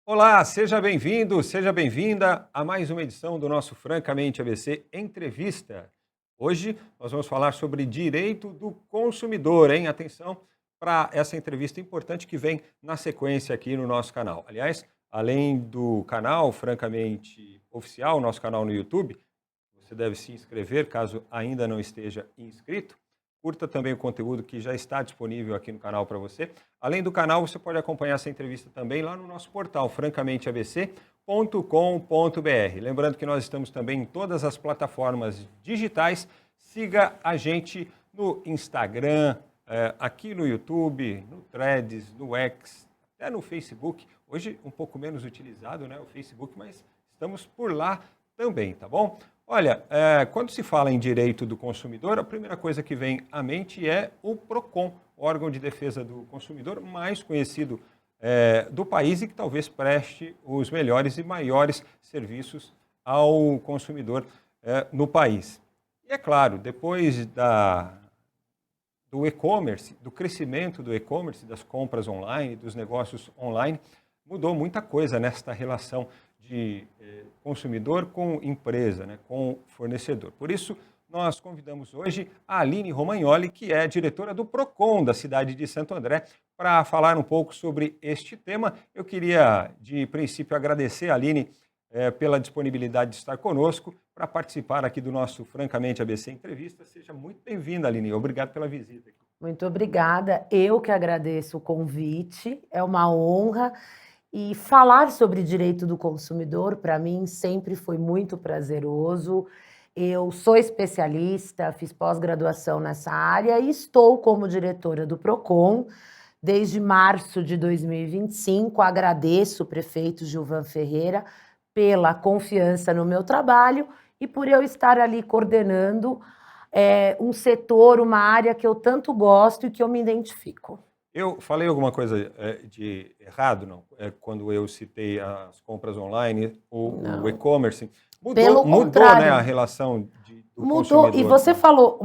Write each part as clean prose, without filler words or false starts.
Olá, seja bem-vindo, seja bem-vinda a mais uma edição do nosso Francamente ABC Entrevista. Hoje nós vamos falar sobre direito do consumidor, hein? Atenção para essa entrevista importante que vem na sequência aqui no nosso canal. Aliás, além do canal Francamente Oficial, nosso canal no YouTube, você deve se inscrever caso ainda não esteja inscrito. Curta também o conteúdo que já está disponível aqui no canal para você. Além do canal, você pode acompanhar essa entrevista também lá no nosso portal, francamenteabc.com.br. Lembrando que nós estamos também em todas as plataformas digitais. Siga a gente no Instagram, aqui no YouTube, no Threads, no X, até no Facebook. Hoje um pouco menos utilizado, né, o Facebook, mas estamos por lá também, tá bom? Olha, quando se fala em direito do consumidor, a primeira coisa que vem à mente é o PROCON, órgão de defesa do consumidor mais conhecido do país e que talvez preste os melhores e maiores serviços ao consumidor no país. E é claro, depois do e-commerce, do crescimento do e-commerce, das compras online, dos negócios online, mudou muita coisa nesta relação de consumidor com empresa, né, com fornecedor. Por isso, nós convidamos hoje a Aline Romagnoli, que é diretora do PROCON da cidade de Santo André, para falar um pouco sobre este tema. Eu queria, de princípio, agradecer a Aline pela disponibilidade de estar conosco para participar aqui do nosso Francamente ABC Entrevista. Seja muito bem-vinda, Aline. Obrigado pela visita. Muito obrigada. Eu que agradeço o convite. É uma honra. E falar sobre direito do consumidor, para mim, sempre foi muito prazeroso. Eu sou especialista, fiz pós-graduação nessa área e estou como diretora do PROCON desde março de 2025. Agradeço o prefeito Gilvan Ferreira pela confiança no meu trabalho e por eu estar ali coordenando um setor, uma área que eu tanto gosto e que eu me identifico. Eu falei alguma coisa de errado, não? Quando eu citei as compras online, o e-commerce. Mudou, né, a relação do consumidor. E você falou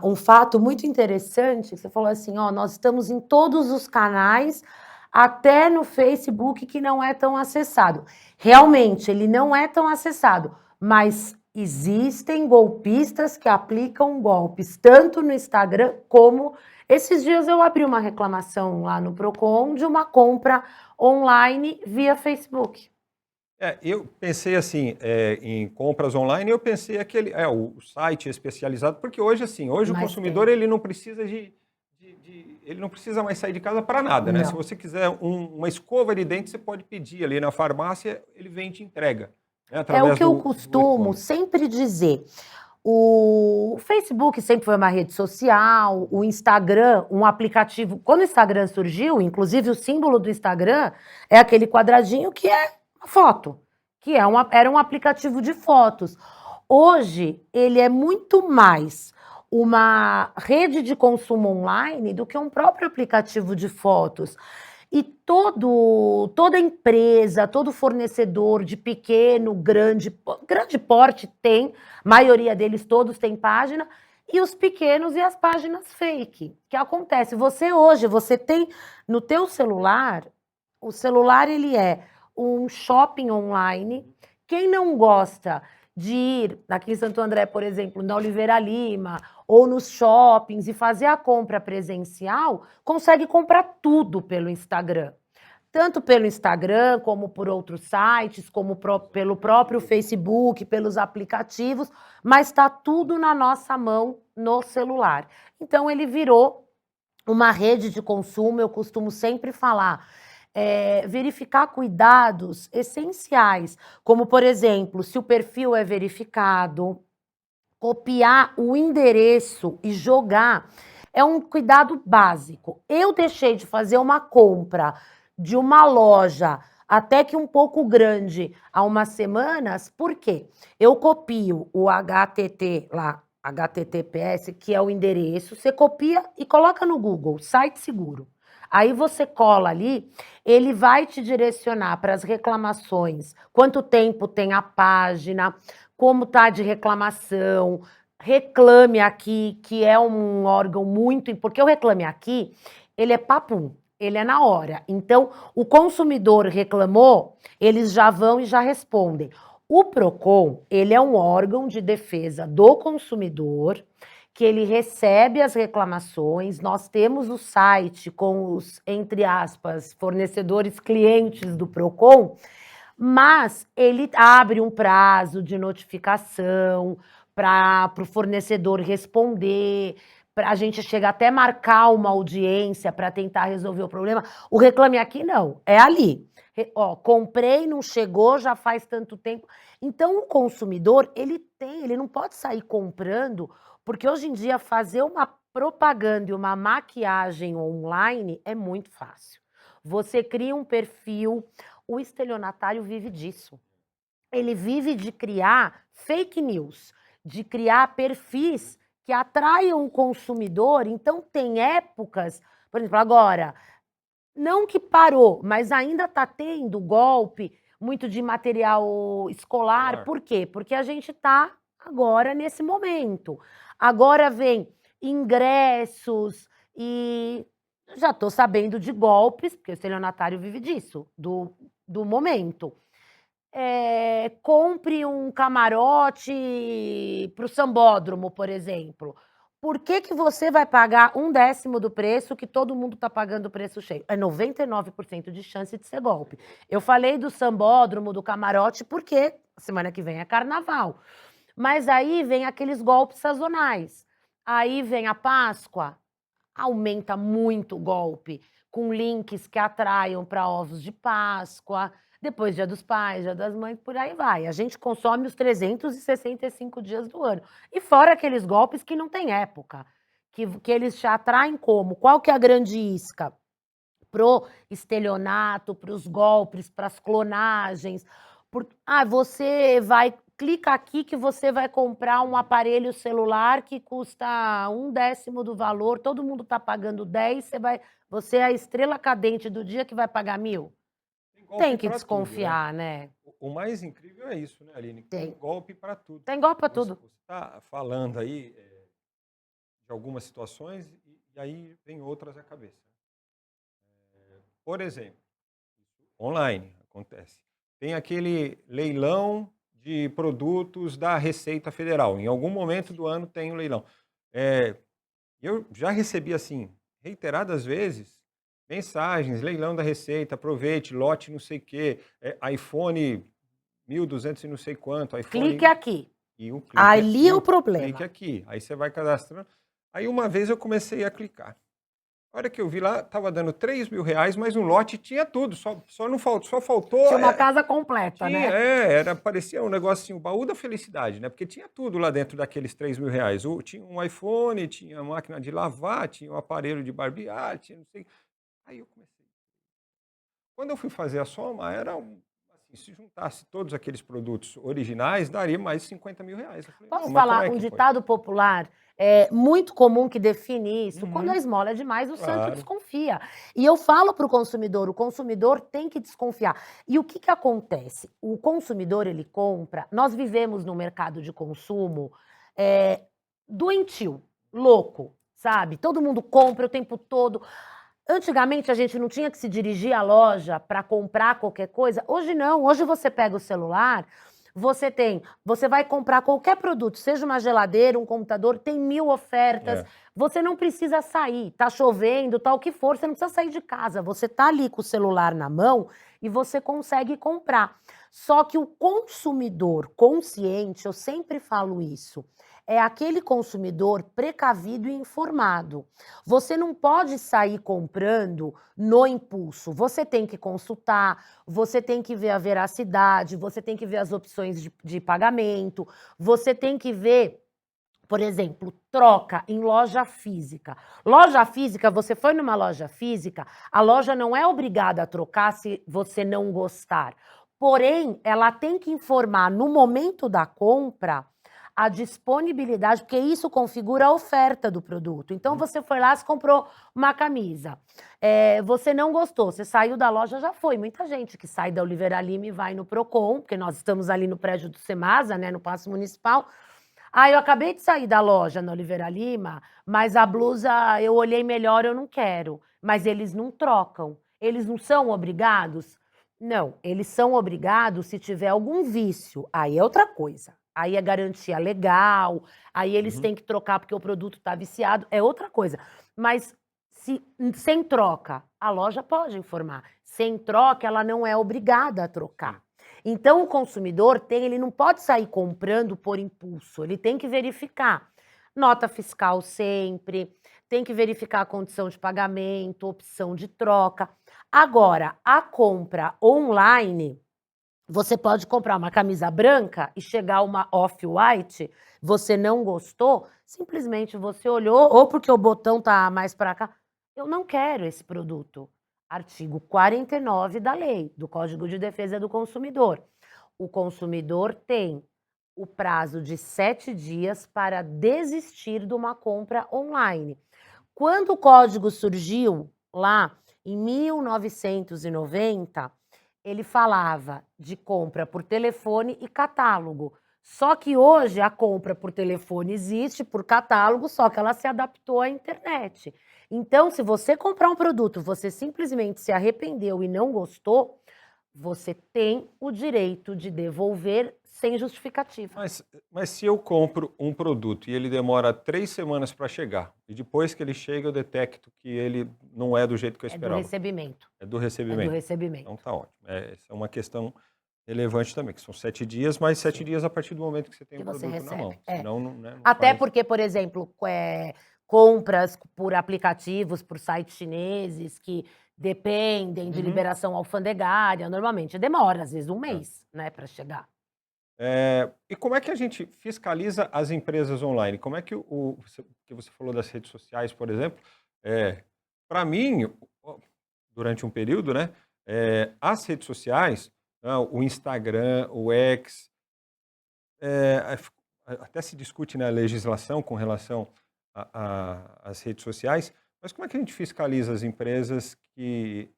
um fato muito interessante, você falou assim, nós estamos em todos os canais, até no Facebook, que não é tão acessado. Realmente, ele não é tão acessado, mas existem golpistas que aplicam golpes, tanto no Instagram como... Esses dias eu abri uma reclamação lá no PROCON de uma compra online via Facebook. Eu pensei assim, em compras online, eu pensei o site especializado, porque hoje o consumidor ele não precisa ele não precisa mais sair de casa para nada, né? Se você quiser uma escova de dente, você pode pedir ali na farmácia, ele vem e te entrega. Né, é o que eu costumo sempre dizer. O Facebook sempre foi uma rede social, o Instagram, um aplicativo. Quando o Instagram surgiu, inclusive o símbolo do Instagram é aquele quadradinho que é a foto, que era um aplicativo de fotos. Hoje, ele é muito mais uma rede de consumo online do que um próprio aplicativo de fotos. E toda empresa, todo fornecedor de pequeno, grande porte tem, maioria deles todos têm página, e os pequenos e as páginas fake. O que acontece? Você tem no teu celular, o celular ele é um shopping online. Quem não gosta de ir aqui em Santo André, por exemplo, na Oliveira Lima, ou nos shoppings e fazer a compra presencial, consegue comprar tudo pelo Instagram. Tanto pelo Instagram, como por outros sites, como pelo próprio Facebook, pelos aplicativos, mas está tudo na nossa mão no celular. Então, ele virou uma rede de consumo, eu costumo sempre falar, verificar cuidados essenciais, como, por exemplo, se o perfil é verificado, copiar o endereço e jogar é um cuidado básico. Eu deixei de fazer uma compra de uma loja até que um pouco grande há umas semanas, por quê? Eu copio o HTT lá, HTTPS, que é o endereço, você copia e coloca no Google, site seguro. Aí você cola ali, ele vai te direcionar para as reclamações, quanto tempo tem a página, como está de reclamação, Reclame Aqui, que é um órgão muito... Porque o Reclame Aqui, ele é papum. ele é na hora. Então, o consumidor reclamou, eles já vão e já respondem. O PROCON, ele é um órgão de defesa do consumidor, que ele recebe as reclamações. Nós temos o site com os, entre aspas, fornecedores clientes do PROCON, mas ele abre um prazo de notificação para o fornecedor responder, a gente chega até marcar uma audiência para tentar resolver o problema. O Reclame Aqui não, é ali. Ó, comprei, não chegou, já faz tanto tempo. Então o consumidor, ele não pode sair comprando, porque hoje em dia fazer uma propaganda e uma maquiagem online é muito fácil. Você cria um perfil, o estelionatário vive disso. Ele vive de criar fake news, de criar perfis que atraiam o consumidor. Então, tem épocas, por exemplo, agora, não que parou, mas ainda está tendo golpe muito de material escolar. Por quê? Porque a gente está agora nesse momento. Agora vem ingressos e já estou sabendo de golpes, porque o estelionatário vive disso, do momento. Compre um camarote para o sambódromo, por exemplo. Por que você vai pagar 1/10 do preço que todo mundo está pagando o preço cheio? É 99% de chance de ser golpe. Eu falei do sambódromo, do camarote, porque semana que vem é carnaval. Mas aí vem aqueles golpes sazonais. Aí vem a Páscoa, aumenta muito o golpe, com links que atraiam para ovos de Páscoa. Depois, Dia dos Pais, Dia das Mães, por aí vai. A gente consome os 365 dias do ano. E fora aqueles golpes que não tem época, que eles te atraem como? Qual que é a grande isca? Pro estelionato, pros golpes, pras clonagens. Você vai... Clica aqui que você vai comprar um aparelho celular que custa 1/10 do valor, todo mundo está pagando 10, você é a estrela cadente do dia que vai pagar 1.000. Tem que desconfiar, tudo, né? O mais incrível é isso, né, Aline? Tem golpe para tudo. Tem golpe para tudo. Você está falando aí de algumas situações e aí vem outras à cabeça. Por exemplo, online acontece. Tem aquele leilão de produtos da Receita Federal. Em algum momento do ano tem um leilão. Eu já recebi, assim, reiteradas vezes, mensagens, leilão da Receita, aproveite, lote não sei o quê, iPhone 1.200 e não sei quanto. iPhone... Clique aqui. E um clique Ali é o problema. Clique aqui. Aí você vai cadastrando. Aí uma vez eu comecei a clicar. A hora que eu vi lá, estava dando R$3.000, mas um lote tinha tudo, só não faltou, só faltou... Tinha uma casa completa, né? Parecia um negocinho, o baú da felicidade, né? Porque tinha tudo lá dentro daqueles R$3.000. Tinha um iPhone, tinha máquina de lavar, tinha um aparelho de barbear, tinha não sei... Aí eu comecei. Quando eu fui fazer a soma, era assim, se juntasse todos aqueles produtos originais, daria mais R$50.000. Falei, Posso falar um ditado popular muito comum que define isso? Quando a esmola é demais, o santo desconfia. E eu falo para o consumidor tem que desconfiar. E o que acontece? O consumidor, ele compra... Nós vivemos num mercado de consumo doentio, louco, sabe? Todo mundo compra o tempo todo... Antigamente a gente não tinha que se dirigir à loja para comprar qualquer coisa. Hoje não. Hoje você pega o celular, você vai comprar qualquer produto, seja uma geladeira, um computador, tem 1000 ofertas. Você não precisa sair. Tá chovendo, tá o que for, você não precisa sair de casa. Você tá ali com o celular na mão e você consegue comprar. Só que o consumidor consciente, eu sempre falo isso, é aquele consumidor precavido e informado. Você não pode sair comprando no impulso. Você tem que consultar, você tem que ver a veracidade, você tem que ver as opções de pagamento, você tem que ver, por exemplo, troca em loja física. Loja física, você foi numa loja física, a loja não é obrigada a trocar se você não gostar. Porém, ela tem que informar no momento da compra a disponibilidade, porque isso configura a oferta do produto. Então, você foi lá, você comprou uma camisa. Você não gostou, você saiu da loja, já foi. Muita gente que sai da Oliveira Lima e vai no Procon, porque nós estamos ali no prédio do Semasa, né, no Paço Municipal. Eu acabei de sair da loja na Oliveira Lima, mas a blusa eu olhei melhor, eu não quero. mas eles não trocam. Eles não são obrigados? Não, eles são obrigados se tiver algum vício. Aí é outra coisa. Aí é garantia legal, aí eles têm que trocar porque o produto está viciado, é outra coisa. Mas sem troca, a loja pode informar. Sem troca, ela não é obrigada a trocar. Então, o consumidor ele não pode sair comprando por impulso, ele tem que verificar. Nota fiscal sempre, tem que verificar a condição de pagamento, opção de troca. Agora, a compra online, você pode comprar uma camisa branca e chegar uma off-white, você não gostou, simplesmente você olhou, ou porque o botão tá mais para cá, eu não quero esse produto. Artigo 49 da lei, do Código de Defesa do Consumidor. O consumidor tem o prazo de 7 dias para desistir de uma compra online. Quando o código surgiu, lá em 1990, ele falava de compra por telefone e catálogo. Só que hoje a compra por telefone existe, por catálogo, só que ela se adaptou à internet. Então, se você comprar um produto, você simplesmente se arrependeu e não gostou, você tem o direito de devolver sem justificativa. Mas se eu compro um produto e ele demora 3 semanas para chegar, e depois que ele chega eu detecto que ele não é do jeito que eu É do esperava. recebimento. É do É recebimento. do recebimento. Então tá ótimo. Essa é uma questão relevante também, que são 7 dias, mas 7 dias a partir do momento que você tem Que o você produto na recebe. mão. Senão, né, não Até faz... porque, por exemplo, compras por aplicativos, por sites chineses que dependem de liberação alfandegária, normalmente demora, às vezes, um mês, né, para chegar. E como é que a gente fiscaliza as empresas online? Como é que que você falou das redes sociais, por exemplo, para mim, durante um período, né, as redes sociais, o Instagram, o X, até se discute na legislação com relação às redes sociais, mas como é que a gente fiscaliza as empresas que,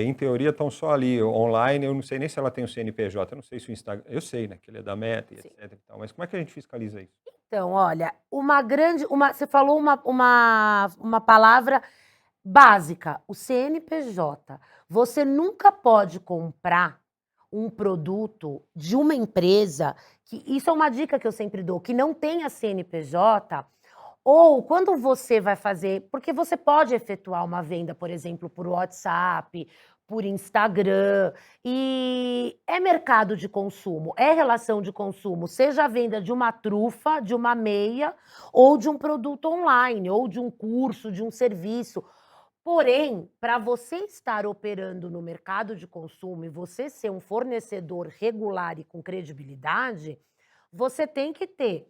em teoria, estão só ali online? Eu não sei nem se ela tem o CNPJ, eu não sei se o Instagram... Eu sei, né, que ele é da Meta, e Sim. etc. E tal, mas como é que a gente fiscaliza isso? Então, olha, você falou uma palavra básica, o CNPJ. Você nunca pode comprar um produto de uma empresa, que isso é uma dica que eu sempre dou, que não tenha CNPJ, ou quando você vai fazer, porque você pode efetuar uma venda, por exemplo, por WhatsApp, por Instagram, e é mercado de consumo, é relação de consumo, seja a venda de uma trufa, de uma meia, ou de um produto online, ou de um curso, de um serviço. Porém, para você estar operando no mercado de consumo e você ser um fornecedor regular e com credibilidade, você tem que ter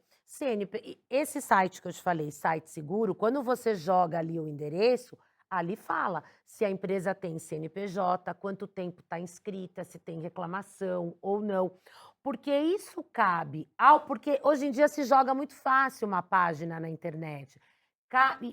esse site que eu te falei, site seguro, quando você joga ali o endereço, ali fala se a empresa tem CNPJ, quanto tempo está inscrita, se tem reclamação ou não. Porque isso cabe porque hoje em dia se joga muito fácil uma página na internet.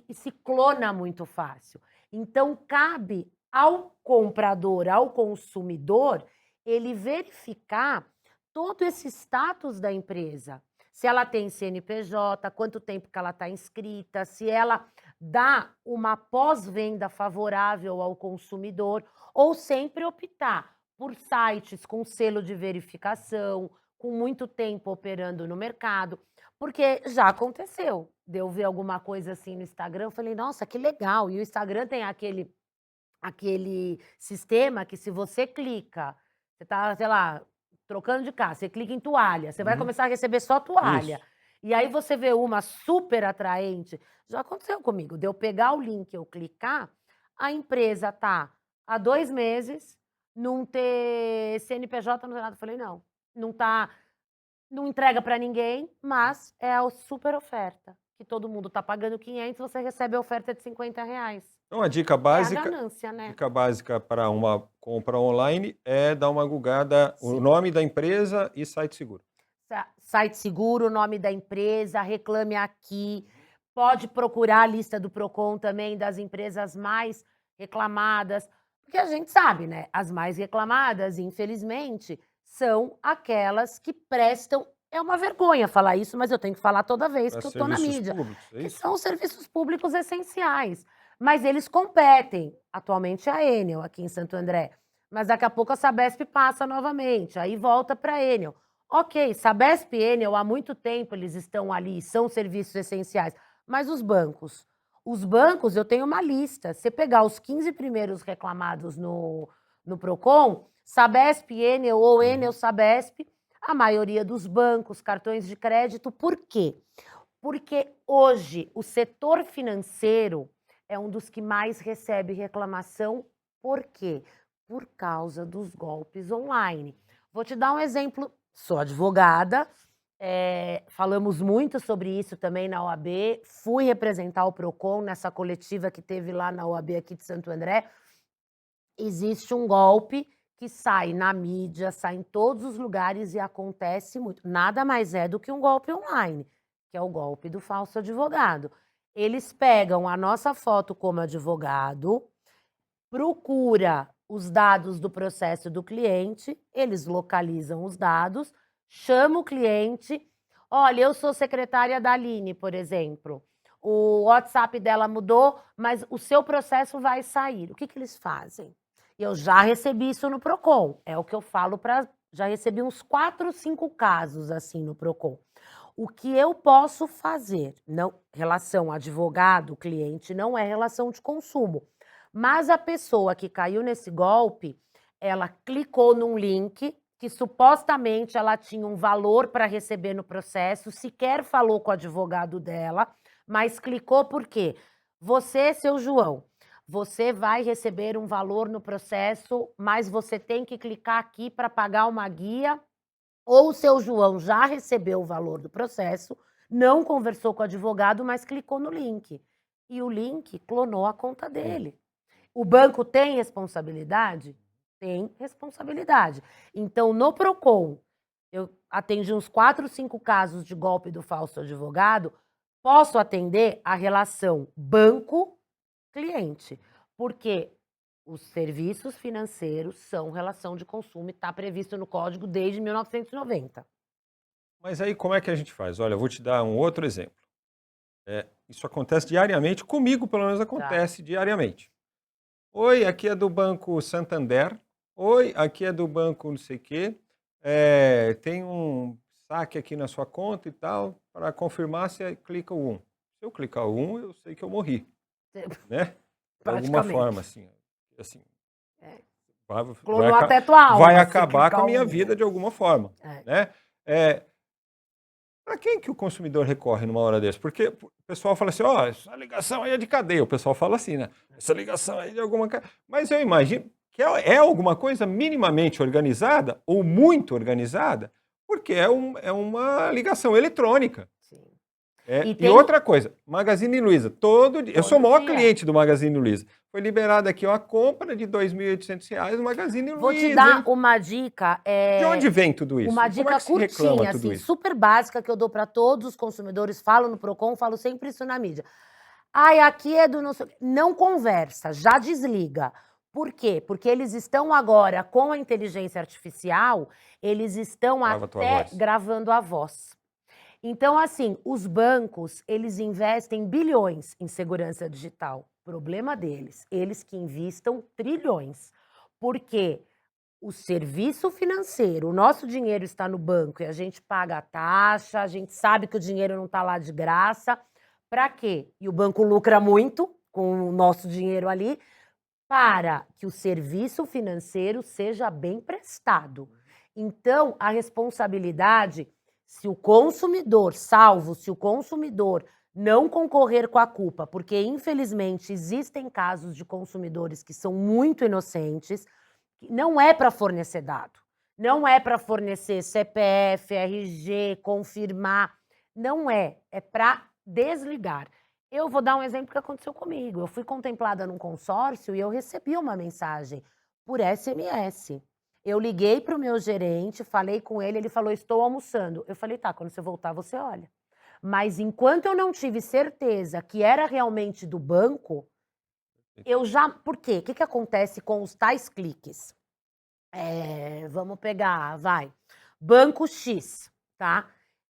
E se clona muito fácil. Então, cabe ao comprador, ao consumidor, ele verificar todo esse status da empresa. Se ela tem CNPJ, quanto tempo que ela está inscrita, se ela dá uma pós-venda favorável ao consumidor, ou sempre optar por sites com selo de verificação, com muito tempo operando no mercado, porque já aconteceu de eu ver alguma coisa assim no Instagram, eu falei, nossa, que legal, e o Instagram tem aquele sistema que se você clica, você tá, sei lá, trocando de casa, você clica em toalha, você vai começar a receber só toalha. Isso. E aí você vê uma super atraente. Já aconteceu comigo, de eu pegar o link, eu clicar, a empresa tá há 2 meses, não ter CNPJ, não tem nada. Eu falei, não tá, não entrega para ninguém, mas é a super oferta, que todo mundo tá pagando 500, você recebe a oferta de R$50. Então, a dica É a básica... ganância, né? Dica básica para uma compra online é dar uma googada, o nome da empresa e site seguro. Site seguro, o nome da empresa, reclame aqui. Pode procurar a lista do Procon também das empresas mais reclamadas, porque a gente sabe, né? As mais reclamadas, infelizmente, são aquelas que prestam. É uma vergonha falar isso, mas eu tenho que falar toda vez Para que eu estou na serviços mídia, públicos, é que isso? são os serviços públicos essenciais. Mas eles competem. Atualmente é a Enel, aqui em Santo André. Mas daqui a pouco a Sabesp passa novamente, aí volta para a Enel. Ok, Sabesp e Enel, há muito tempo eles estão ali, são serviços essenciais. Mas os bancos? Os bancos, eu tenho uma lista. Se você pegar os 15 primeiros reclamados no Procon, Sabesp, Enel ou Enel, Sabesp, a maioria dos bancos, cartões de crédito. Por quê? Porque hoje o setor financeiro é um dos que mais recebe reclamação. Por quê? Por causa dos golpes online. Vou te dar um exemplo. Sou advogada, falamos muito sobre isso também na OAB, fui representar o Procon nessa coletiva que teve lá na OAB aqui de Santo André. Existe um golpe que sai na mídia, sai em todos os lugares e acontece muito. Nada mais é do que um golpe online, que é o golpe do falso advogado. Eles pegam a nossa foto como advogado, procura os dados do processo do cliente, eles localizam os dados, chama o cliente. Olha, eu sou secretária da Aline, por exemplo. O WhatsApp dela mudou, mas o seu processo vai sair. O que eles fazem? Eu já recebi isso no Procon. É o que eu falo para... Já recebi uns 4, 5 casos assim no Procon. O que eu posso fazer? Não, relação advogado-cliente não é relação de consumo. Mas a pessoa que caiu nesse golpe, ela clicou num link que supostamente ela tinha um valor para receber no processo, sequer falou com o advogado dela, mas clicou por quê? Você, seu João, você vai receber um valor no processo, mas você tem que clicar aqui para pagar uma guia. Ou o seu João já recebeu o valor do processo, não conversou com o advogado, mas clicou no link. E o link clonou a conta dele. O banco tem responsabilidade? Tem responsabilidade. Então, no Procon, eu atendi uns 4, 5 casos de golpe do falso advogado, posso atender a relação banco-cliente, porque os serviços financeiros são relação de consumo e está previsto no Código desde 1990. Mas aí como é que a gente faz? Olha, eu vou te dar um outro exemplo. Isso acontece diariamente, comigo pelo menos acontece diariamente. Oi, aqui é do Banco Santander. Oi, aqui é do banco não sei o quê. Tem um saque aqui na sua conta e tal. Para confirmar, você clica o 1. Se eu clicar o 1, eu sei que eu morri. Né? De alguma forma, assim. Clonou até tua alma. Vai acabar com a minha vida de alguma forma. Né? Para quem que o consumidor recorre numa hora dessa? Porque o pessoal fala assim, essa ligação aí é de cadeia. O pessoal fala assim, né? Essa ligação aí é de alguma... Mas eu imagino que é alguma coisa minimamente organizada ou muito organizada, porque é uma ligação eletrônica. Sim. E outra coisa, Magazine Luiza, eu sou o maior cliente do Magazine Luiza. Foi liberada aqui a compra de R$ 2.800 no Magazine Luiza. Vou te dar uma dica. De onde vem tudo isso? Uma dica curtinha, assim, super básica, que eu dou para todos os consumidores, falo no Procon, falo sempre isso na mídia. Aqui é do nosso... Não conversa, já desliga. Por quê? Porque eles estão agora, com a inteligência artificial, eles estão até gravando a voz. Então, assim, os bancos, eles investem bilhões em segurança digital. Problema deles. Eles que investam trilhões. Porque o serviço financeiro, o nosso dinheiro está no banco e a gente paga a taxa, a gente sabe que o dinheiro não está lá de graça. Para quê? E o banco lucra muito com o nosso dinheiro ali, para que o serviço financeiro seja bem prestado. Então, a responsabilidade... Se o consumidor, se o consumidor não concorrer com a culpa, porque infelizmente existem casos de consumidores que são muito inocentes, não é para fornecer dado, não é para fornecer CPF, RG, confirmar, não é para desligar. Eu vou dar um exemplo que aconteceu comigo. Eu fui contemplada num consórcio e eu recebi uma mensagem por SMS. Eu liguei para o meu gerente, falei com ele, ele falou, estou almoçando. Eu falei, tá, quando você voltar, você olha. Mas enquanto eu não tive certeza que era realmente do banco, eu já... Por quê? O que acontece com os tais cliques? Vamos pegar, Banco X, tá?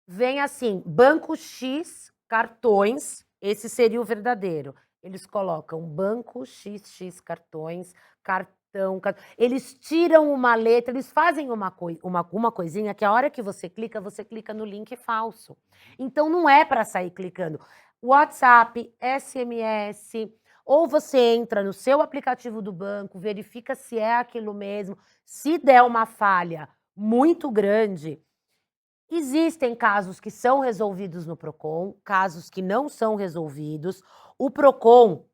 Vem assim, Banco X, cartões, esse seria o verdadeiro. Eles colocam banco, XX cartões, cartão, eles tiram uma letra, eles fazem uma coisinha que a hora que você clica no link falso. Então não é para sair clicando. WhatsApp, SMS, ou você entra no seu aplicativo do banco, verifica se é aquilo mesmo. Se der uma falha muito grande, existem casos que são resolvidos no Procon, casos que não são resolvidos. O Procon,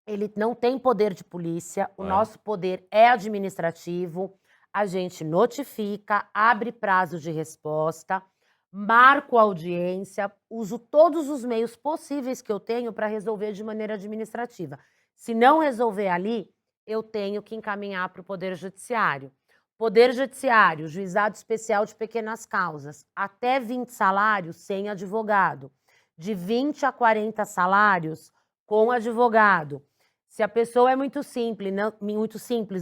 ele não tem poder de polícia, o nosso poder é administrativo. A gente notifica, abre prazo de resposta, marco audiência, uso todos os meios possíveis que eu tenho para resolver de maneira administrativa. Se não resolver ali, eu tenho que encaminhar para o Poder Judiciário. Poder Judiciário, Juizado Especial de Pequenas Causas, até 20 salários sem advogado. De 20 a 40 salários com advogado. Se a pessoa é muito simples,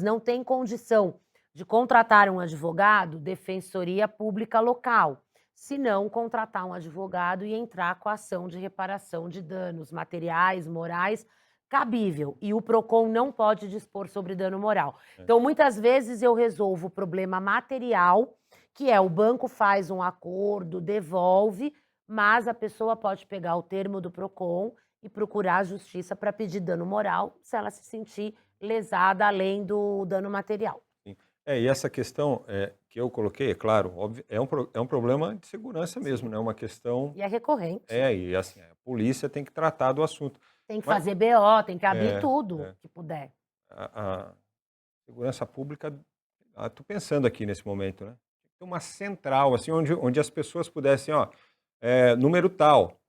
não tem condição de contratar um advogado, Defensoria Pública Local. Se não, contratar um advogado e entrar com a ação de reparação de danos materiais, morais, cabível. E o Procon não pode dispor sobre dano moral. Então, muitas vezes eu resolvo o problema material, que é o banco faz um acordo, devolve, mas a pessoa pode pegar o termo do Procon e procurar a justiça para pedir dano moral, se ela se sentir lesada além do dano material. E essa questão que eu coloquei, é claro, óbvio, é um problema de segurança mesmo, né? Uma questão... E é recorrente. E assim, a polícia tem que tratar do assunto. Tem que fazer BO, tem que abrir tudo que puder. A segurança pública, estou pensando aqui nesse momento, né? Tem uma central, assim, onde as pessoas pudessem, número tal,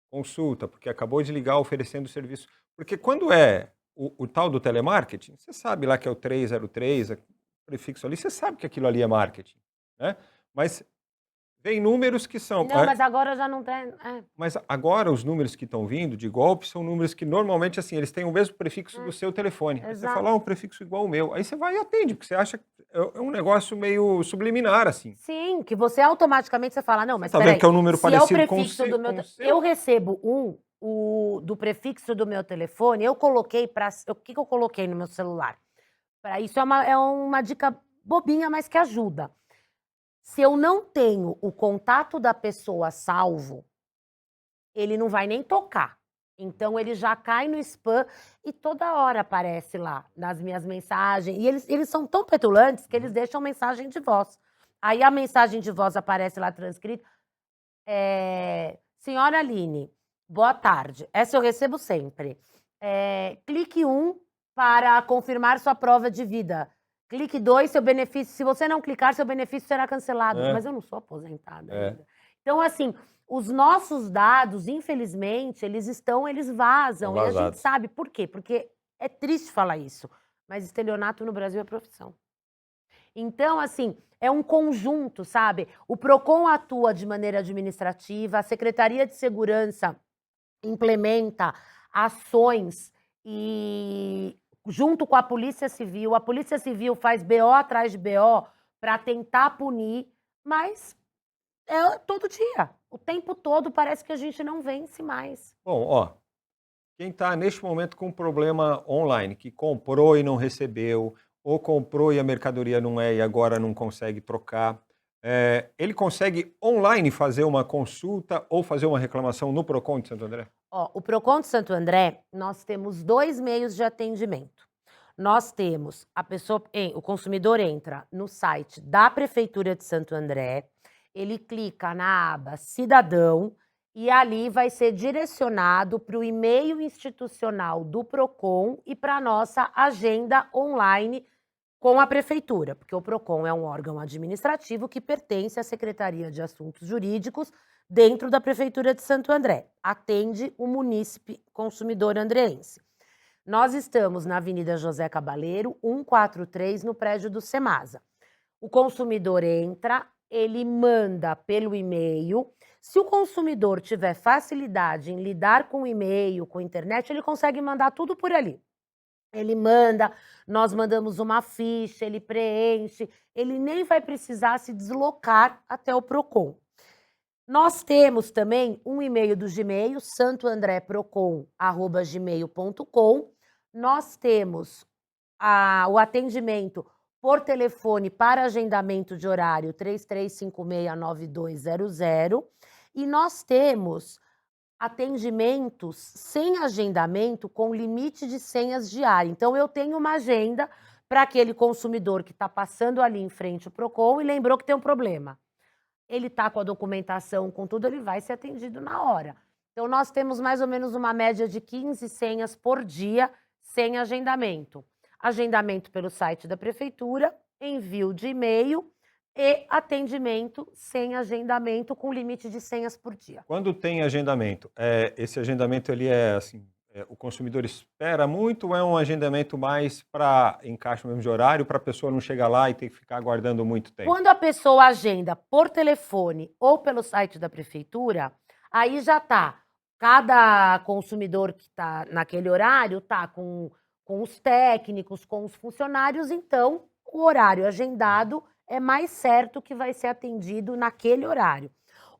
consulta, porque acabou de ligar oferecendo serviço. Porque quando é o tal do telemarketing, você sabe lá que é o 303, o prefixo ali, você sabe que aquilo ali é marketing, né? Mas vem números que são... Não, mas agora já não tem... Mas agora os números que estão vindo de golpe são números que normalmente, assim, eles têm o mesmo prefixo do seu telefone. Aí você fala, um prefixo igual ao meu. Aí você vai e atende, porque você acha que é um negócio meio subliminar, assim. Sim, que você automaticamente você fala, não, mas peraí, que é um número parecido com o seu. Eu recebo do prefixo do meu telefone, eu coloquei para... O que eu coloquei no meu celular? Para isso é uma dica bobinha, mas que ajuda. Se eu não tenho o contato da pessoa salvo, ele não vai nem tocar. Então, ele já cai no spam e toda hora aparece lá nas minhas mensagens. E eles são tão petulantes que eles deixam mensagem de voz. Aí a mensagem de voz aparece lá transcrita. Senhora Aline, boa tarde. Essa eu recebo sempre. Clique 1 para confirmar sua prova de vida. Clique 2, seu benefício. Se você não clicar, seu benefício será cancelado. Mas eu não sou aposentada ainda. Então, assim, os nossos dados, infelizmente, eles vazam. E a gente sabe por quê? Porque é triste falar isso, mas estelionato no Brasil é profissão. Então, assim, é um conjunto, sabe? O Procon atua de maneira administrativa, a Secretaria de Segurança implementa ações e junto com a Polícia Civil faz BO atrás de BO para tentar punir, mas é todo dia. O tempo todo parece que a gente não vence mais. Bom, quem está neste momento com um problema online, que comprou e não recebeu, ou comprou e a mercadoria não é e agora não consegue trocar, ele consegue online fazer uma consulta ou fazer uma reclamação no Procon de Santo André? O Procon de Santo André, nós temos 2 meios de atendimento. Nós temos o consumidor entra no site da Prefeitura de Santo André, ele clica na aba Cidadão e ali vai ser direcionado para o e-mail institucional do Procon e para a nossa agenda online com a Prefeitura, porque o Procon é um órgão administrativo que pertence à Secretaria de Assuntos Jurídicos dentro da Prefeitura de Santo André. Atende o munícipe consumidor andreense. Nós estamos na Avenida José Cabaleiro, 143, no prédio do Semasa. O consumidor entra, ele manda pelo e-mail. Se o consumidor tiver facilidade em lidar com e-mail, com internet, ele consegue mandar tudo por ali. Ele manda, nós mandamos uma ficha, ele preenche, ele nem vai precisar se deslocar até o Procon. Nós temos também um e-mail do Gmail, santoandreprocon@gmail.com. Nós temos o atendimento por telefone para agendamento de horário 33569200 e nós temos atendimentos sem agendamento com limite de senhas diária. Então eu tenho uma agenda para aquele consumidor que está passando ali em frente ao Procon e lembrou que tem um problema. Ele está com a documentação, com tudo, ele vai ser atendido na hora. Então nós temos mais ou menos uma média de 15 senhas por dia sem agendamento. Agendamento pelo site da prefeitura, envio de e-mail e atendimento sem agendamento com limite de senhas por dia. Quando tem agendamento, esse agendamento ele é assim, o consumidor espera muito ou é um agendamento mais para encaixe mesmo de horário, para a pessoa não chegar lá e ter que ficar aguardando muito tempo? Quando a pessoa agenda por telefone ou pelo site da prefeitura, aí já tá. Cada consumidor que está naquele horário tá com os técnicos, com os funcionários, então o horário agendado é mais certo que vai ser atendido naquele horário.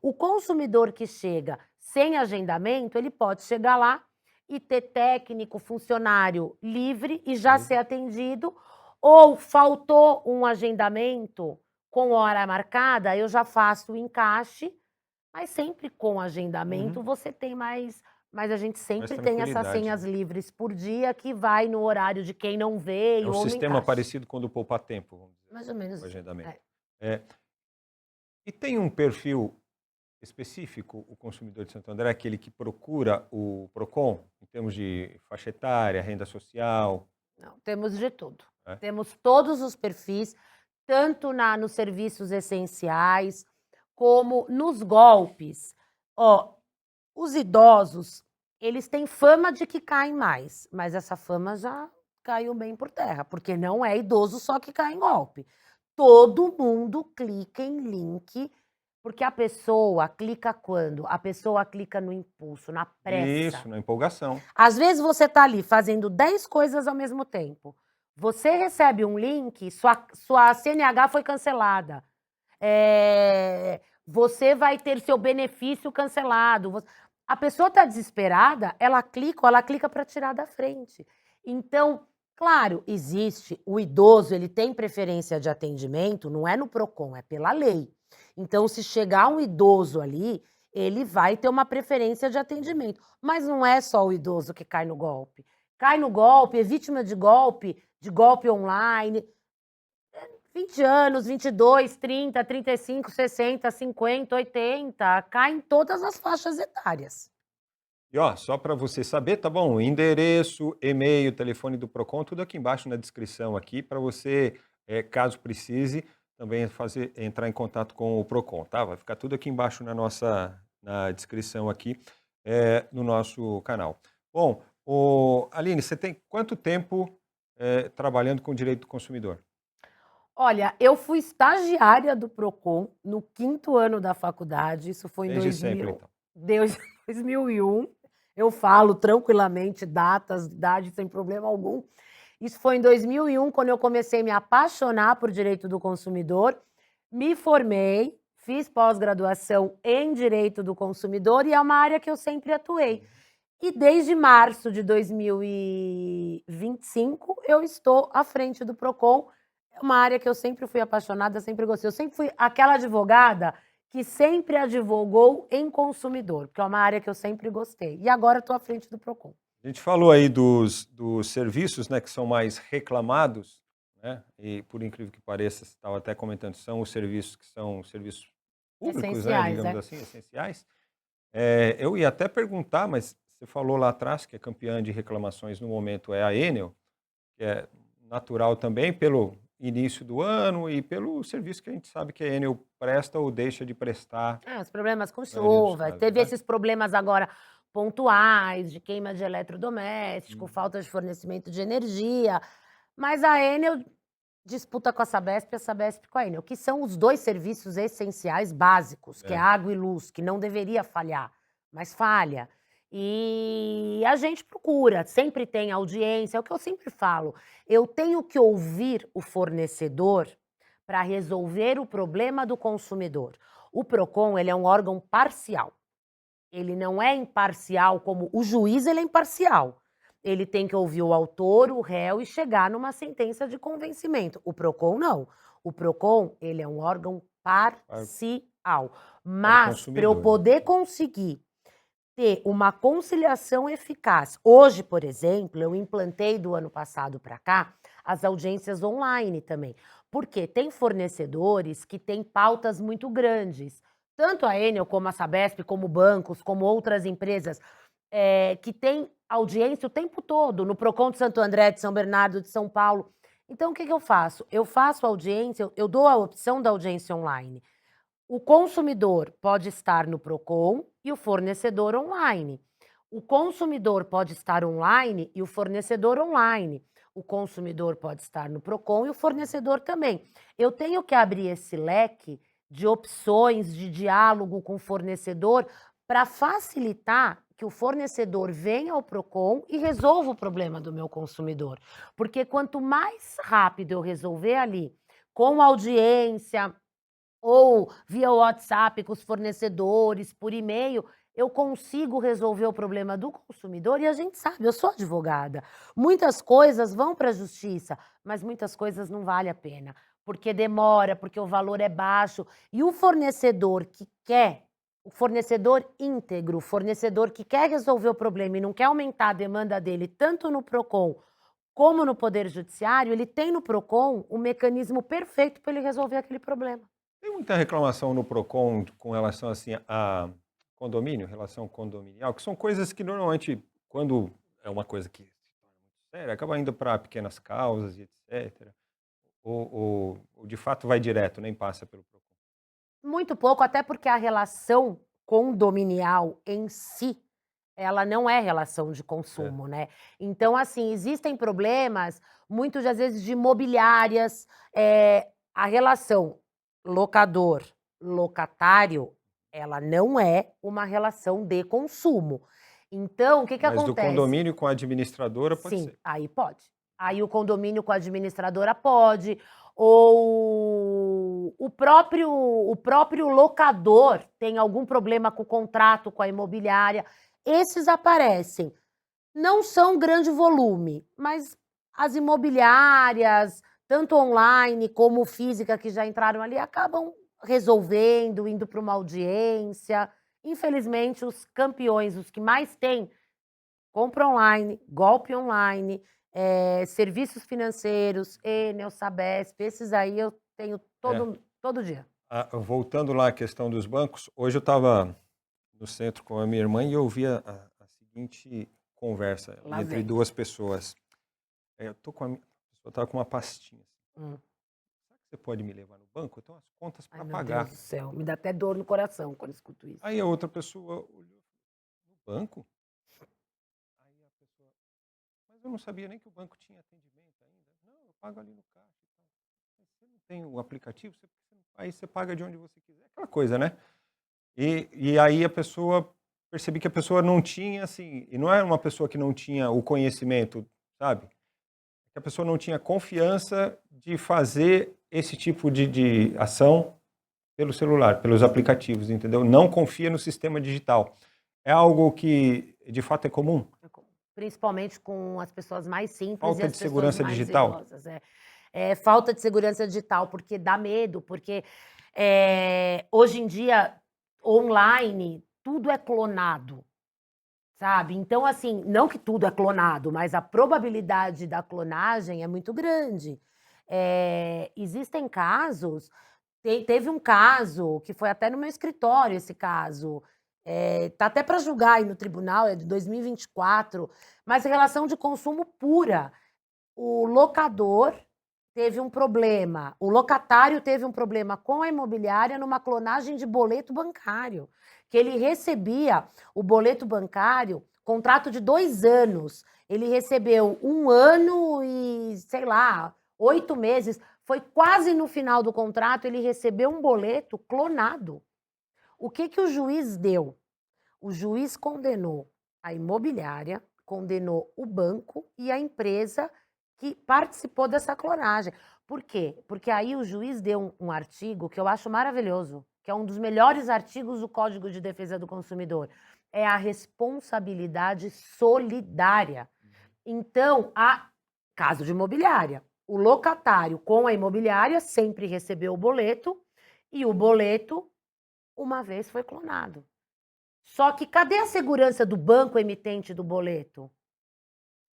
O consumidor que chega sem agendamento, ele pode chegar lá e ter técnico, funcionário livre e já ser atendido, ou faltou um agendamento com hora marcada, eu já faço o encaixe, mas sempre com agendamento você tem mais, mas a gente sempre tem essas tranquilidade, senhas livres por dia que vai no horário de quem não É veio um ou no sistema encaixe. parecido com o do Poupa Tempo, vamos dizer, Mais ou menos o assim, agendamento. é. E tem um perfil específico, o consumidor de Santo André, aquele que procura o Procon, em termos de faixa etária, renda social? Não, temos de tudo. É? Temos todos os perfis, tanto nos serviços essenciais, como nos golpes. Ó, os idosos, eles têm fama de que caem mais, mas essa fama já caiu bem por terra, porque não é idoso só que cai em golpe. Todo mundo clica em link, porque a pessoa clica quando? A pessoa clica no impulso, na pressa. Isso, na empolgação. Às vezes você está ali fazendo 10 coisas ao mesmo tempo. Você recebe um link, sua CNH foi cancelada. Você vai ter seu benefício cancelado. A pessoa está desesperada, ela clica para tirar da frente. Então, claro, existe o idoso, ele tem preferência de atendimento, não é no Procon, é pela lei. Então, se chegar um idoso ali, ele vai ter uma preferência de atendimento. Mas não é só o idoso que cai no golpe. Cai no golpe, é vítima de golpe online. 20 anos, 22, 30, 35, 60, 50, 80, cai em todas as faixas etárias. E ó, só para você saber, tá bom? Endereço, e-mail, telefone do Procon, tudo aqui embaixo na descrição aqui para você, caso precise, também entrar em contato com o Procon, tá? Vai ficar tudo aqui embaixo na descrição aqui no nosso canal. Bom, Aline, você tem quanto tempo trabalhando com direito do consumidor? Olha, eu fui estagiária do Procon no 5º ano da faculdade, isso foi em Desde sempre, então. Desde 2001. Eu falo tranquilamente datas, idade, sem problema algum. Isso foi em 2001, quando eu comecei a me apaixonar por direito do consumidor. Me formei, fiz pós-graduação em direito do consumidor e é uma área que eu sempre atuei. E desde março de 2025, eu estou à frente do Procon. É uma área que eu sempre fui apaixonada, sempre gostei. Eu sempre fui aquela advogada que sempre advogou em consumidor, porque é uma área que eu sempre gostei. E agora estou à frente do Procon. A gente falou aí dos serviços, né, que são mais reclamados, né? E por incrível que pareça, você estava até comentando, são os serviços que são serviços públicos, né, digamos assim, essenciais. Eu ia até perguntar, mas você falou lá atrás que a campeã de reclamações no momento é a Enel, que é natural também pelo início do ano e pelo serviço que a gente sabe que a Enel presta ou deixa de prestar. Os problemas com chuva, teve esses problemas agora pontuais, de queima de eletrodoméstico, falta de fornecimento de energia, mas a Enel disputa com a Sabesp e a Sabesp com a Enel, que são os dois serviços essenciais básicos, que é água e luz, que não deveria falhar, mas falha. E a gente procura, sempre tem audiência, é o que eu sempre falo. Eu tenho que ouvir o fornecedor para resolver o problema do consumidor. O PROCON, ele é um órgão parcial. Ele não é imparcial como o juiz, ele é imparcial. Ele tem que ouvir o autor, o réu e chegar numa sentença de convencimento. O PROCON não. O PROCON, ele é um órgão parcial. Mas para eu consumidor, né? poder conseguir ter uma conciliação eficaz. Hoje, por exemplo, eu implantei do ano passado para cá as audiências online também. Porque tem fornecedores que têm pautas muito grandes. Tanto a Enel, como a Sabesp, como bancos, como outras empresas, que têm audiência o tempo todo, no PROCON de Santo André, de São Bernardo, de São Paulo. Então, o que eu faço? Eu faço audiência, eu dou a opção da audiência online. O consumidor pode estar no PROCON e o fornecedor online. O consumidor pode estar online e o fornecedor online. O consumidor pode estar no PROCON e o fornecedor também. Eu tenho que abrir esse leque de opções de diálogo com o fornecedor para facilitar que o fornecedor venha ao PROCON e resolva o problema do meu consumidor. Porque quanto mais rápido eu resolver ali, com audiência, ou via WhatsApp com os fornecedores, por e-mail, eu consigo resolver o problema do consumidor e a gente sabe, eu sou advogada. Muitas coisas vão para a justiça, mas muitas coisas não vale a pena, porque demora, porque o valor é baixo. E o fornecedor que quer, o fornecedor íntegro, o fornecedor que quer resolver o problema e não quer aumentar a demanda dele, tanto no PROCON como no Poder Judiciário, ele tem no PROCON o mecanismo perfeito para ele resolver aquele problema. Tem muita reclamação no PROCON com relação assim a condomínio, relação condominial, que são coisas que normalmente, quando é uma coisa que se torna muito séria, acaba indo para pequenas causas e etc. Ou de fato vai direto, nem passa pelo PROCON. Muito pouco, até porque a relação condominial em si, ela não é relação de consumo, né. Então, assim, existem problemas, muitas das vezes, de imobiliárias, a relação locador-locatário, ela não é uma relação de consumo. Então, o que Mas do acontece? condomínio com a administradora pode Sim, ser. aí pode. Aí o condomínio com a administradora pode, ou o próprio locador tem algum problema com o contrato com a imobiliária, esses aparecem. Não são grande volume, mas as imobiliárias, tanto online como física, que já entraram ali, acabam resolvendo, indo para uma audiência. Infelizmente, os campeões, os que mais têm, compra online, golpe online, serviços financeiros, Enel, Sabesp, esses aí eu tenho todo dia. Voltando lá à questão dos bancos, hoje eu estava no centro com a minha irmã e eu ouvi a seguinte conversa Lá entre vem. duas pessoas. Eu tô com a pessoa estava com uma pastinha. Hum. Será que você pode me levar no banco? Eu tenho umas contas Ai, para meu pagar. Deus do céu, me dá até dor no coração quando escuto isso. Aí a outra pessoa olhou no banco. Aí a pessoa, mas eu não sabia nem que o banco tinha atendimento ainda. Não, eu pago ali no caixa. Mas você não tem o aplicativo? Aí você paga de onde você quiser. Aquela coisa, né? E aí a pessoa, percebi que a pessoa não tinha, assim, e não era uma pessoa que não tinha o conhecimento, sabe? Que a pessoa não tinha confiança de fazer esse tipo de ação pelo celular, pelos aplicativos, entendeu? Não confia no sistema digital. É algo que, de fato, é comum? Principalmente com as pessoas mais simples e Falta as de pessoas segurança mais digital? idosas. Falta de segurança digital, porque dá medo, porque hoje em dia, online, tudo é clonado, sabe? Então, assim, não que tudo é clonado, mas a probabilidade da clonagem é muito grande. Existem casos, teve um caso, que foi até no meu escritório esse caso, tá até para julgar aí no tribunal, é de 2024, mas relação de consumo pura. O locador teve um problema, o locatário teve um problema com a imobiliária numa clonagem de boleto bancário, que ele recebia o boleto bancário, contrato de 2 anos, ele recebeu 1 ano e, sei lá, 8 meses, foi quase no final do contrato, ele recebeu um boleto clonado. O que o juiz deu? O juiz condenou a imobiliária, condenou o banco e a empresa que participou dessa clonagem. Por quê? Porque aí o juiz deu um artigo que eu acho maravilhoso. que é um dos melhores artigos do Código de Defesa do Consumidor, é a responsabilidade solidária. Então, caso de imobiliária, o locatário com a imobiliária sempre recebeu o boleto e o boleto, uma vez, foi clonado. Só que cadê a segurança do banco emitente do boleto?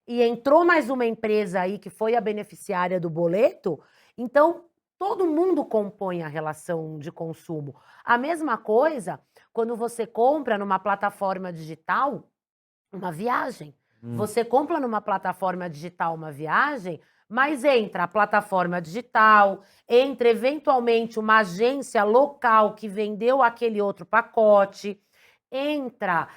E entrou mais uma empresa aí que foi a beneficiária do boleto, então todo mundo compõe a relação de consumo. A mesma coisa quando você compra numa plataforma digital uma viagem. Você compra numa plataforma digital uma viagem, mas entra a plataforma digital, entra eventualmente uma agência local que vendeu aquele outro pacote, entra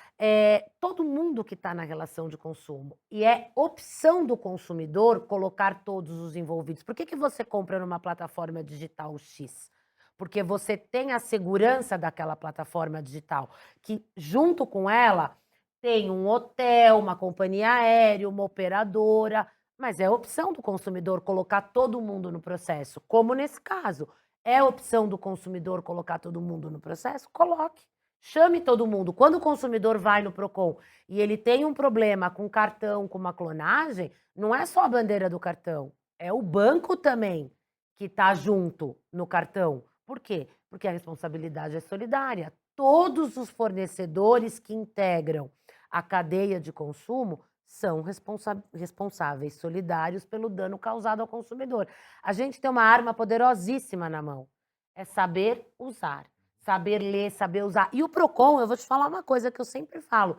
todo mundo que está na relação de consumo. E é opção do consumidor colocar todos os envolvidos. Por que você compra numa plataforma digital X? Porque você tem a segurança daquela plataforma digital, que junto com ela tem um hotel, uma companhia aérea, uma operadora, mas é opção do consumidor colocar todo mundo no processo, como nesse caso. É opção do consumidor colocar todo mundo no processo? Coloque. Chame todo mundo. Quando o consumidor vai no Procon e ele tem um problema com cartão, com uma clonagem, não é só a bandeira do cartão, é o banco também que está junto no cartão. Por quê? Porque a responsabilidade é solidária. Todos os fornecedores que integram a cadeia de consumo são responsáveis solidários pelo dano causado ao consumidor. A gente tem uma arma poderosíssima na mão. É saber usar, saber ler, saber usar. E o Procon, eu vou te falar uma coisa que eu sempre falo.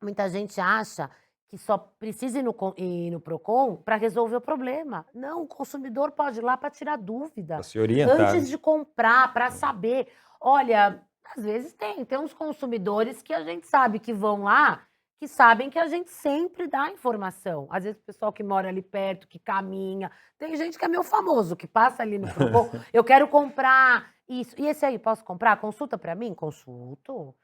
Muita gente acha que só precisa ir no Procon para resolver o problema. Não, o consumidor pode ir lá para tirar dúvida. Pra se orientar. Antes de comprar, para saber. Olha, às vezes tem uns consumidores que a gente sabe que vão lá, que sabem que a gente sempre dá informação. Às vezes o pessoal que mora ali perto, que caminha. Tem gente que é meu famoso, que passa ali no Procon. Eu quero comprar isso. E esse aí, posso comprar? Consulta para mim? Consulto.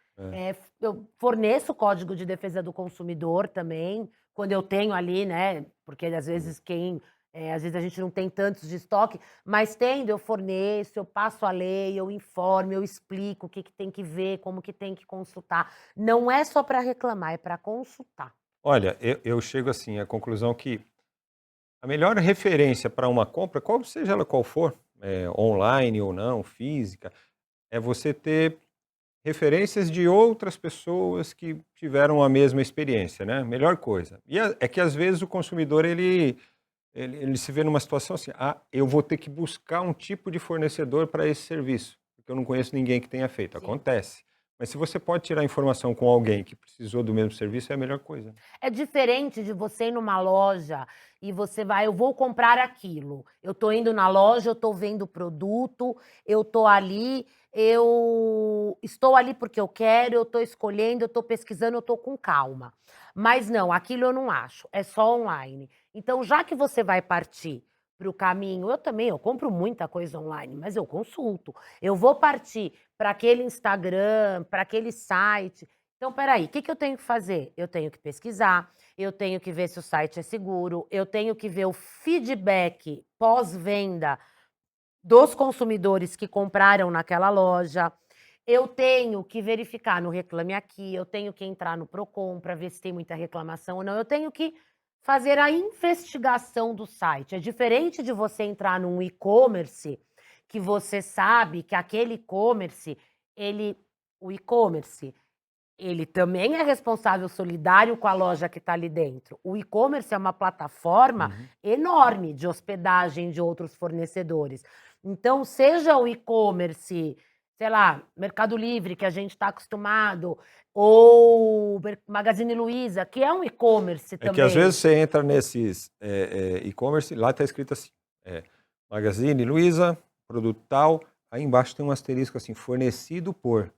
Eu forneço o Código de Defesa do Consumidor também, quando eu tenho ali, né? Porque às vezes às vezes a gente não tem tantos de estoque, mas tendo, eu forneço, eu passo a lei, eu informo, eu explico o que tem que ver, como que tem que consultar. Não é só para reclamar, é para consultar. Olha, eu chego assim à conclusão que a melhor referência para uma compra, qual seja ela qual for, online ou não, física, é você ter referências de outras pessoas que tiveram a mesma experiência, né? Melhor coisa. E é que às vezes o consumidor ele se vê numa situação assim, eu vou ter que buscar um tipo de fornecedor para esse serviço, porque eu não conheço ninguém que tenha feito. Sim. Acontece. Mas se você pode tirar informação com alguém que precisou do mesmo serviço, é a melhor coisa. É diferente de você ir numa loja e você vai, eu vou comprar aquilo. Eu tô indo na loja, eu tô vendo o produto, eu tô ali, eu estou ali porque eu quero, eu tô escolhendo, eu tô pesquisando, eu tô com calma. Mas não, aquilo eu não acho, é só online. Então, já que você vai partir para o caminho, eu compro muita coisa online, mas eu consulto. Eu vou partir para aquele Instagram, para aquele site. Então, peraí, o que eu tenho que fazer? Eu tenho que pesquisar, eu tenho que ver se o site é seguro, eu tenho que ver o feedback pós-venda dos consumidores que compraram naquela loja, eu tenho que verificar no Reclame Aqui, eu tenho que entrar no Procon para ver se tem muita reclamação ou não, eu tenho que fazer a investigação do site. É diferente de você entrar num e-commerce que você sabe que aquele e-commerce, o e-commerce, ele também é responsável solidário com a loja que está ali dentro. O e-commerce é uma plataforma enorme de hospedagem de outros fornecedores. Então, seja o e-commerce, sei lá, Mercado Livre, que a gente está acostumado, ou Magazine Luiza, que é um e-commerce também. É que às vezes você entra nesses e-commerce, lá está escrito assim, Magazine Luiza, produto tal, aí embaixo tem um asterisco assim, fornecido por.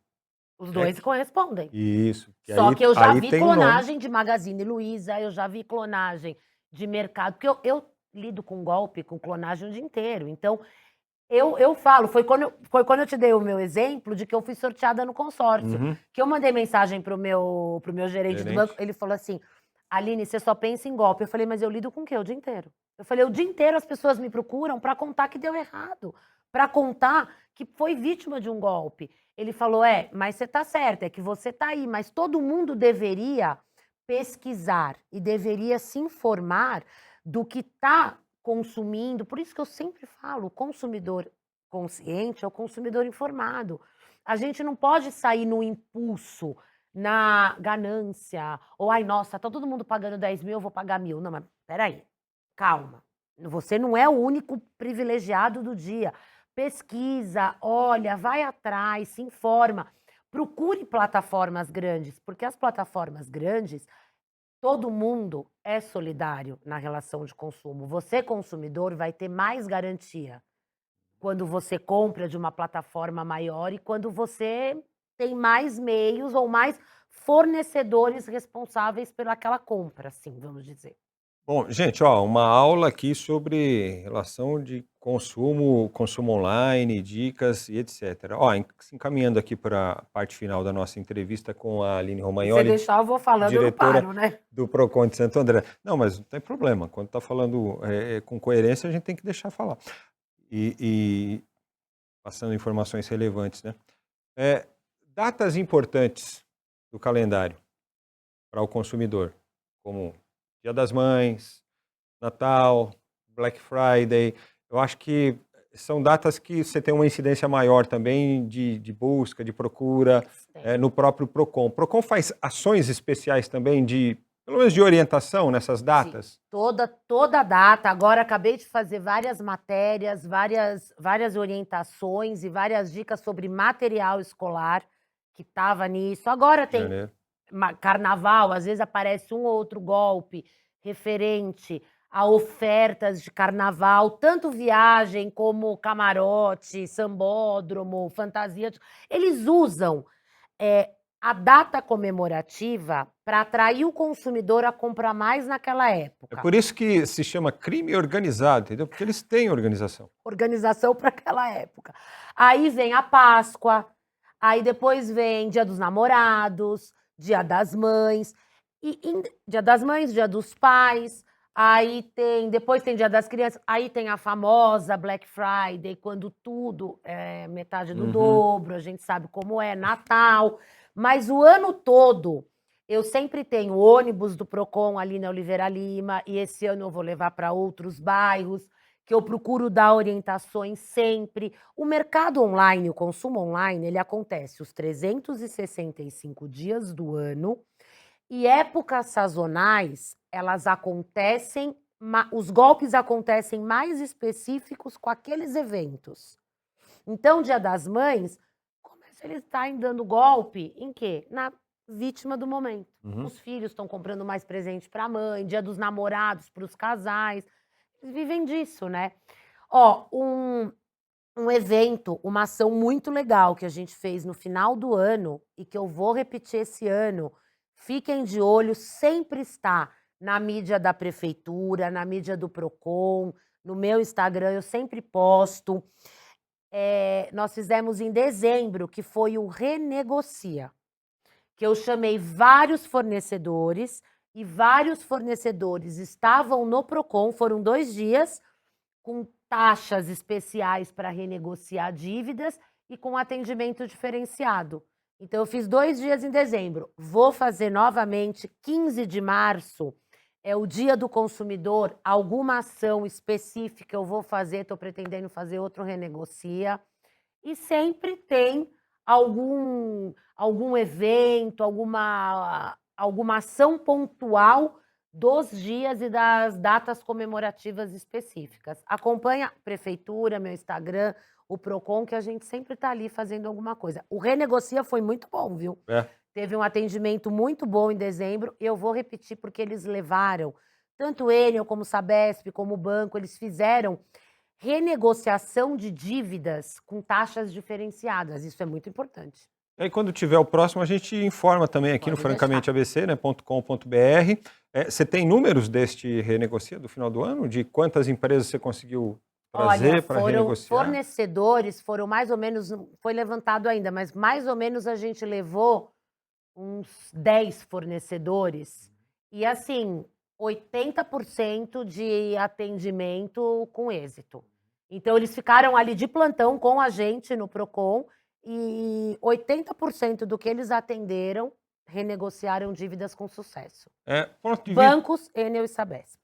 Os dois correspondem. Isso. Só que eu já vi clonagem de Magazine Luiza, eu já vi clonagem de mercado, porque eu lido com golpe, com clonagem o dia inteiro. Então, eu falo, foi quando eu te dei o meu exemplo de que eu fui sorteada no consórcio, que eu mandei mensagem pro meu gerente do banco, ele falou assim, Aline, você só pensa em golpe. Eu falei, mas eu lido com o quê? O dia inteiro. Eu falei, o dia inteiro as pessoas me procuram para contar que deu errado, para contar que foi vítima de um golpe. Ele falou, mas você tá certo, é que você tá aí, mas todo mundo deveria pesquisar e deveria se informar do que está consumindo. Por isso que eu sempre falo, o consumidor consciente é o consumidor informado. A gente não pode sair no impulso, na ganância, ou ai, nossa, tá todo mundo pagando 10 mil, eu vou pagar 1.000. Não, mas peraí, calma. Você não é o único privilegiado do dia. Pesquisa, olha, vai atrás, se informa. Procure plataformas grandes, porque as plataformas grandes, todo mundo é solidário na relação de consumo. Você, consumidor, vai ter mais garantia quando você compra de uma plataforma maior e quando você tem mais meios ou mais fornecedores responsáveis pelaquela compra, assim, vamos dizer. Bom, gente, ó, uma aula aqui sobre relação de consumo, consumo online, dicas e etc. Ó, se encaminhando aqui para a parte final da nossa entrevista com a Aline Se você Romagnoli, deixar, eu vou falando, eu não diretora paro, né? do Procon de Santo André. Não, mas não tem problema. Quando está falando com coerência, a gente tem que deixar falar. E passando informações relevantes, né? Datas importantes do calendário para o consumidor, como Dia das Mães, Natal, Black Friday. Eu acho que são datas que você tem uma incidência maior também de busca, de procura, no próprio Procon. O Procon faz ações especiais também pelo menos de orientação nessas datas? Sim, toda data. Agora acabei de fazer várias matérias, várias orientações e várias dicas sobre material escolar que estava nisso. Agora tem carnaval, às vezes aparece um ou outro golpe referente a ofertas de carnaval, tanto viagem como camarote, sambódromo, fantasia. Eles usam a data comemorativa para atrair o consumidor a comprar mais naquela época. É por isso que se chama crime organizado, entendeu? Porque eles têm organização. Organização para aquela época. Aí vem a Páscoa, aí depois vem Dia dos Namorados, Dia das Mães, Dia das Mães, Dia dos Pais, depois tem Dia das Crianças, aí tem a famosa Black Friday, quando tudo é metade do dobro, a gente sabe como é, Natal, mas o ano todo eu sempre tenho ônibus do Procon ali na Oliveira Lima, e esse ano eu vou levar para outros bairros, que eu procuro dar orientações sempre. O mercado online, o consumo online, ele acontece os 365 dias do ano, e épocas sazonais, elas acontecem, os golpes acontecem mais específicos com aqueles eventos. Então, Dia das Mães, como é que eles estão dando golpe em quê? Na vítima do momento. Os filhos estão comprando mais presente para a mãe, Dia dos Namorados para os casais. Eles vivem disso, né? Ó, um evento, uma ação muito legal que a gente fez no final do ano e que eu vou repetir esse ano. Fiquem de olho, sempre está na mídia da prefeitura, na mídia do Procon, no meu Instagram, eu sempre posto. Nós fizemos em dezembro, que foi o Renegocia, que eu chamei vários fornecedores e vários fornecedores estavam no Procon, foram 2 dias, com taxas especiais para renegociar dívidas e com atendimento diferenciado. Então, eu fiz 2 dias em dezembro. Vou fazer novamente, 15 de março, é o Dia do Consumidor, alguma ação específica eu vou fazer, estou pretendendo fazer outro Renegocia. E sempre tem algum evento, alguma ação pontual dos dias e das datas comemorativas específicas. Acompanha a prefeitura, meu Instagram, o Procon, que a gente sempre está ali fazendo alguma coisa. O Renegocia foi muito bom, viu? Teve um atendimento muito bom em dezembro. Eu vou repetir porque eles levaram, tanto Enel como Sabesp, como o banco, eles fizeram renegociação de dívidas com taxas diferenciadas. Isso é muito importante. E aí, quando tiver o próximo, a gente informa também aqui no francamenteabc.com.br. Você tem números deste Renegocia do final do ano? De quantas empresas você conseguiu trazer para renegociar? Fornecedores, foram mais ou menos, não foi levantado ainda, mas mais ou menos a gente levou uns 10 fornecedores. E assim, 80% de atendimento com êxito. Então, eles ficaram ali de plantão com a gente no Procon e 80% do que eles atenderam renegociaram dívidas com sucesso. Ponto de Bancos, Enel e Sabesp.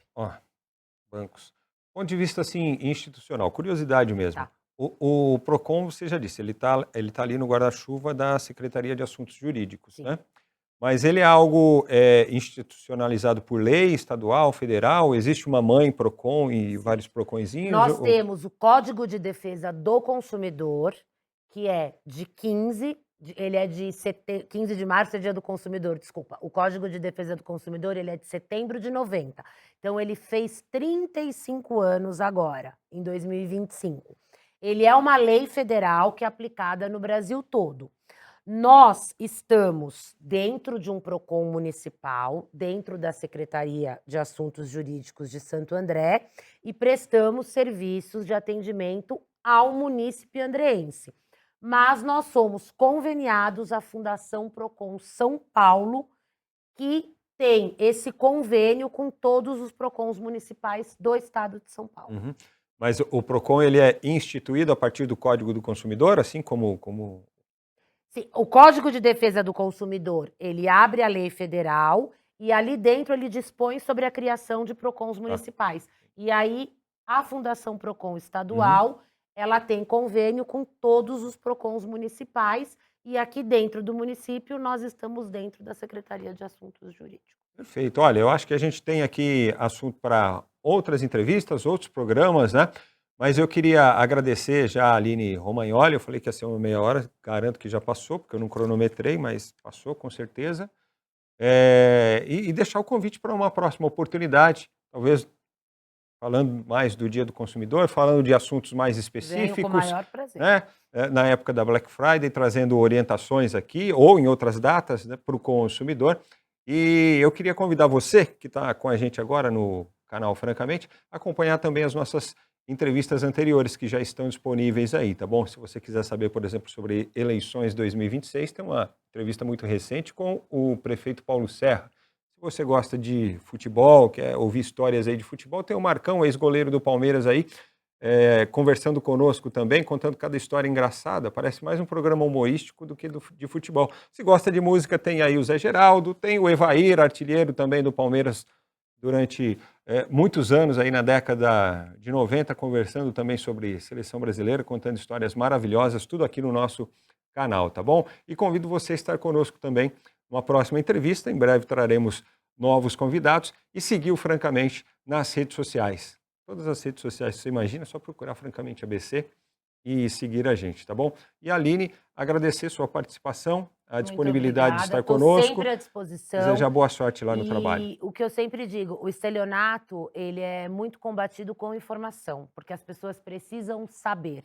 Bancos. Ponto de vista assim, institucional, curiosidade mesmo. Tá. O Procon, você já disse, ele tá ali no guarda-chuva da Secretaria de Assuntos Jurídicos, Sim. né? Mas ele é algo institucionalizado por lei, estadual, federal? Existe uma mãe Procon e vários Proconzinhos? Nós temos o Código de Defesa do Consumidor, que é de 15, ele é de 15 de março, é dia do consumidor, desculpa. O Código de Defesa do Consumidor, ele é de setembro de 90. Então, ele fez 35 anos agora, em 2025. Ele é uma lei federal que é aplicada no Brasil todo. Nós estamos dentro de um Procon municipal, dentro da Secretaria de Assuntos Jurídicos de Santo André, e prestamos serviços de atendimento ao munícipe andreense. Mas nós somos conveniados à Fundação Procon São Paulo, que tem esse convênio com todos os Procons municipais do estado de São Paulo. Uhum. Mas o Procon ele é instituído a partir do Código do Consumidor, assim como... Sim, o Código de Defesa do Consumidor, ele abre a lei federal e ali dentro ele dispõe sobre a criação de Procons municipais. E aí a Fundação Procon estadual, ela tem convênio com todos os Procons municipais e aqui dentro do município nós estamos dentro da Secretaria de Assuntos Jurídicos. Perfeito. Olha, eu acho que a gente tem aqui assunto para outras entrevistas, outros programas, né? Mas eu queria agradecer já a Aline Romagnoli, eu falei que ia ser uma meia hora, garanto que já passou, porque eu não cronometrei, mas passou com certeza. E deixar o convite para uma próxima oportunidade, talvez falando mais do Dia do Consumidor, falando de assuntos mais específicos. Venho com o maior prazer. Né? Na época da Black Friday, trazendo orientações aqui, ou em outras datas, né, para o consumidor. E eu queria convidar você, que está com a gente agora no canal Francamente, a acompanhar também as nossas entrevistas anteriores que já estão disponíveis aí, tá bom? Se você quiser saber, por exemplo, sobre eleições 2026, tem uma entrevista muito recente com o prefeito Paulo Serra. Se você gosta de futebol, quer ouvir histórias aí de futebol, tem o Marcão, ex-goleiro do Palmeiras aí, conversando conosco também, contando cada história engraçada. Parece mais um programa humorístico do que de futebol. Se gosta de música, tem aí o Zé Geraldo, tem o Evair, artilheiro também do Palmeiras durante muitos anos aí na década de 90, conversando também sobre seleção brasileira, contando histórias maravilhosas, tudo aqui no nosso canal, tá bom? E convido você a estar conosco também numa próxima entrevista. Em breve traremos novos convidados e seguir o Francamente nas redes sociais. Todas as redes sociais que você imagina, é só procurar Francamente ABC e seguir a gente, tá bom? E Aline, agradecer sua participação, a disponibilidade de estar conosco. Sempre à disposição. Desejar boa sorte lá no trabalho. E o que eu sempre digo, o estelionato, ele é muito combatido com informação, porque as pessoas precisam saber,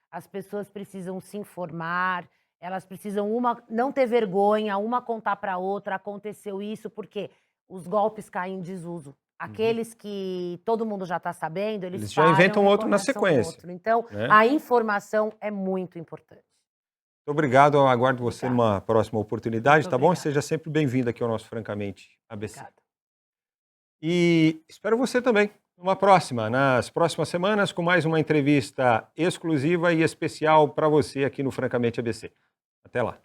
as pessoas precisam se informar, elas precisam não ter vergonha, uma contar para outra, aconteceu isso, porque os golpes caem em desuso. Aqueles que todo mundo já está sabendo, eles já inventam outro na sequência. Então, a informação é muito importante. Muito obrigado, eu aguardo você numa próxima oportunidade, Muito tá bom? obrigada. Seja sempre bem-vindo aqui ao nosso Francamente ABC. Obrigada. E espero você também numa próxima, nas próximas semanas, com mais uma entrevista exclusiva e especial para você aqui no Francamente ABC. Até lá.